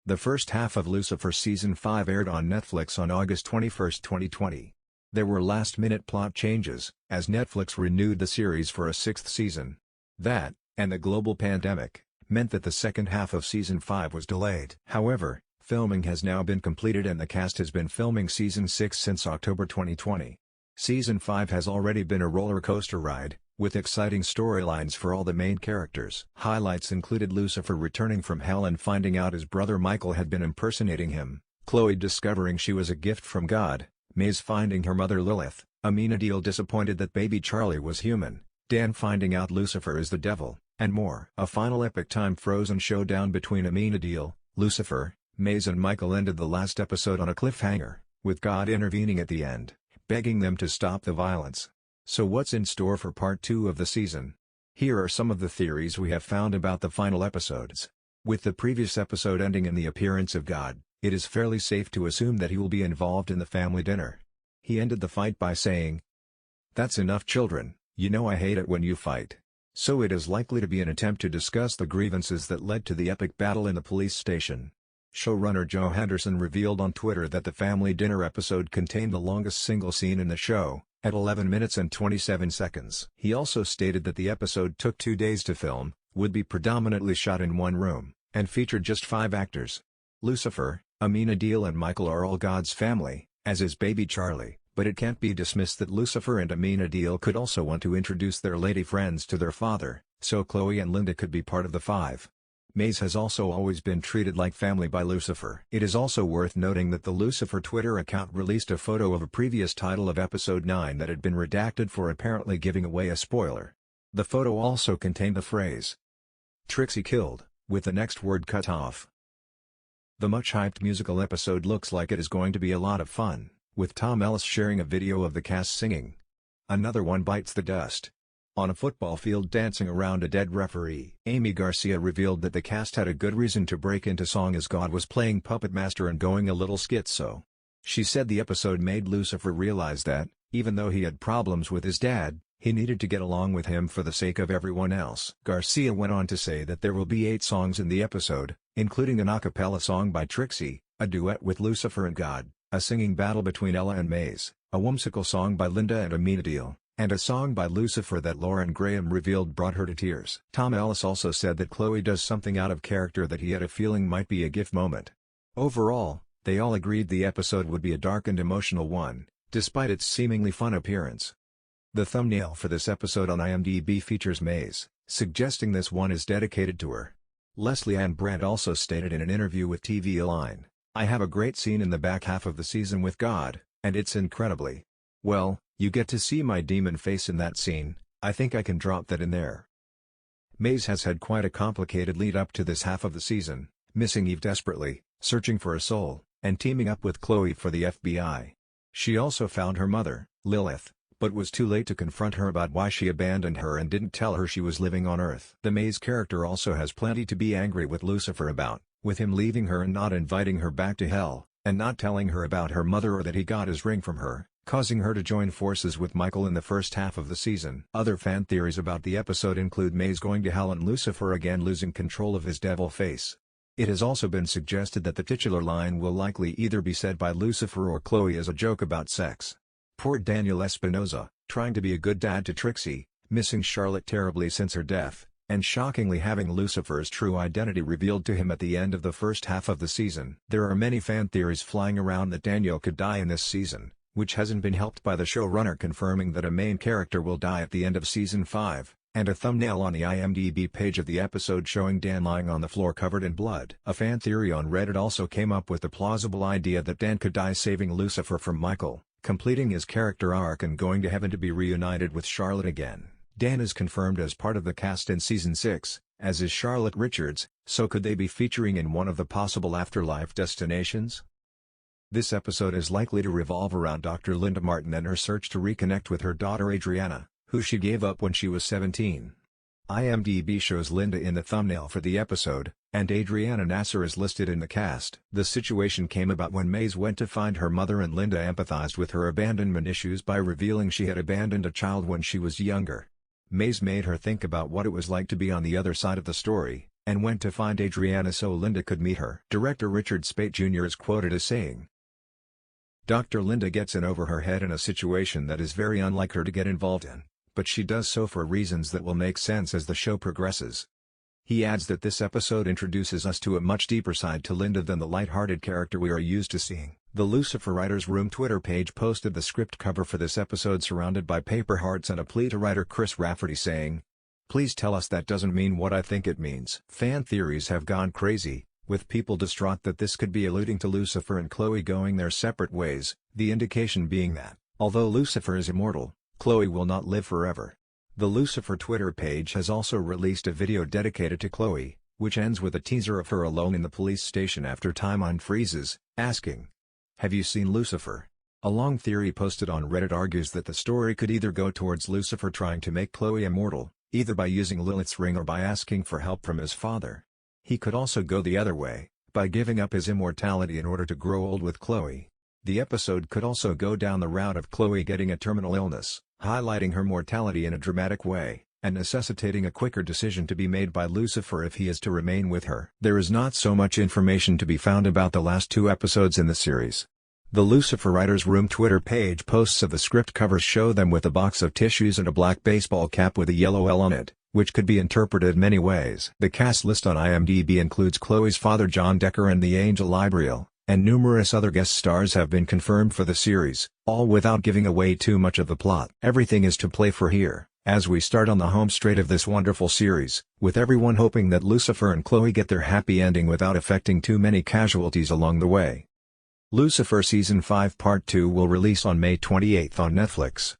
The first half of Lucifer Season 5 aired on Netflix on August 21, 2020. There were last-minute plot changes, as Netflix renewed the series for a sixth season. That, and the global pandemic, meant that the second half of Season 5 was delayed. However, filming has now been completed and the cast has been filming Season 6 since October 2020. Season 5 has already been a roller coaster ride, with exciting storylines for all the main characters. Highlights included Lucifer returning from hell and finding out his brother Michael had been impersonating him, Chloe discovering she was a gift from God, Maze finding her mother Lilith, Amenadiel disappointed that baby Charlie was human, Dan finding out Lucifer is the devil, and more. A final epic time-frozen showdown between Amenadiel, Lucifer, Maze and Michael ended the last episode on a cliffhanger, with God intervening at the end, begging them to stop the violence. So what's in store for part 2 of the season? Here are some of the theories we have found about the final episodes. With the previous episode ending in the appearance of God, it is fairly safe to assume that he will be involved in the family dinner. He ended the fight by saying, "That's enough, children, you know I hate it when you fight." So it is likely to be an attempt to discuss the grievances that led to the epic battle in the police station. Showrunner Joe Henderson revealed on Twitter that the family dinner episode contained the longest single scene in the show, at 11 minutes and 27 seconds. He also stated that the episode took 2 days to film, would be predominantly shot in one room, and featured just 5 actors. Lucifer, Amenadiel and Michael are all God's family, as is baby Charlie, but it can't be dismissed that Lucifer and Amenadiel could also want to introduce their lady friends to their father, so Chloe and Linda could be part of the 5. Maze has also always been treated like family by Lucifer. It is also worth noting that the Lucifer Twitter account released a photo of a previous title of Episode 9 that had been redacted for apparently giving away a spoiler. The photo also contained the phrase, "Trixie killed," with the next word cut off. The much-hyped musical episode looks like it is going to be a lot of fun, with Tom Ellis sharing a video of the cast singing. Another one bites the dust. On a football field dancing around a dead referee. Amy Garcia revealed that the cast had a good reason to break into song as God was playing Puppet Master and going a little schizo. She said the episode made Lucifer realize that, even though he had problems with his dad, he needed to get along with him for the sake of everyone else. Garcia went on to say that there will be 8 songs in the episode, including an a cappella song by Trixie, a duet with Lucifer and God, a singing battle between Ella and Maze, a whimsical song by Linda and Amenadiel, and a song by Lucifer that Lauren Graham revealed brought her to tears. Tom Ellis also said that Chloe does something out of character that he had a feeling might be a GIF moment. Overall, they all agreed the episode would be a dark and emotional one, despite its seemingly fun appearance. The thumbnail for this episode on IMDb features Maze, suggesting this one is dedicated to her. Leslie Ann Brandt also stated in an interview with TV Line, "I have a great scene in the back half of the season with God, and it's incredibly well, you get to see my demon face in that scene. I think I can drop that in there." Maze has had quite a complicated lead up to this half of the season, missing Eve desperately, searching for a soul, and teaming up with Chloe for the FBI. She also found her mother, Lilith, but was too late to confront her about why she abandoned her and didn't tell her she was living on Earth. The Maze character also has plenty to be angry with Lucifer about, with him leaving her and not inviting her back to hell, and not telling her about her mother or that he got his ring from her, causing her to join forces with Michael in the first half of the season. Other fan theories about the episode include Maze going to hell and Lucifer again losing control of his devil face. It has also been suggested that the titular line will likely either be said by Lucifer or Chloe as a joke about sex. Poor Daniel Espinosa, trying to be a good dad to Trixie, missing Charlotte terribly since her death, and shockingly having Lucifer's true identity revealed to him at the end of the first half of the season. There are many fan theories flying around that Daniel could die in this season, which hasn't been helped by the showrunner confirming that a main character will die at the end of Season 5, and a thumbnail on the IMDb page of the episode showing Dan lying on the floor covered in blood. A fan theory on Reddit also came up with the plausible idea that Dan could die saving Lucifer from Michael, completing his character arc and going to heaven to be reunited with Charlotte again. Dan is confirmed as part of the cast in Season 6, as is Charlotte Richards, so could they be featuring in one of the possible afterlife destinations? This episode is likely to revolve around Dr. Linda Martin and her search to reconnect with her daughter Adriana, who she gave up when she was 17. IMDb shows Linda in the thumbnail for the episode, and Adriana Nasser is listed in the cast. The situation came about when Maze went to find her mother and Linda empathized with her abandonment issues by revealing she had abandoned a child when she was younger. Maze made her think about what it was like to be on the other side of the story, and went to find Adriana so Linda could meet her. Director Richard Speight Jr. is quoted as saying, "Dr. Linda gets in over her head in a situation that is very unlike her to get involved in, but she does so for reasons that will make sense as the show progresses." He adds that this episode introduces us to a much deeper side to Linda than the light-hearted character we are used to seeing. The Lucifer Writers' Room Twitter page posted the script cover for this episode surrounded by paper hearts and a plea to writer Chris Rafferty saying, "Please tell us that doesn't mean what I think it means." Fan theories have gone crazy, with people distraught that this could be alluding to Lucifer and Chloe going their separate ways, the indication being that, although Lucifer is immortal, Chloe will not live forever. The Lucifer Twitter page has also released a video dedicated to Chloe, which ends with a teaser of her alone in the police station after timeline freezes, asking, "Have you seen Lucifer?" A long theory posted on Reddit argues that the story could either go towards Lucifer trying to make Chloe immortal, either by using Lilith's ring or by asking for help from his father. He could also go the other way, by giving up his immortality in order to grow old with Chloe. The episode could also go down the route of Chloe getting a terminal illness, highlighting her mortality in a dramatic way, and necessitating a quicker decision to be made by Lucifer if he is to remain with her. There is not so much information to be found about the last 2 episodes in the series. The Lucifer Writers' Room Twitter page posts of the script covers show them with a box of tissues and a black baseball cap with a yellow L on it, which could be interpreted many ways. The cast list on IMDb includes Chloe's father John Decker and the angel Libriel, and numerous other guest stars have been confirmed for the series, all without giving away too much of the plot. Everything is to play for here, as we start on the home straight of this wonderful series, with everyone hoping that Lucifer and Chloe get their happy ending without affecting too many casualties along the way. Lucifer Season 5 Part 2 will release on May 28 on Netflix.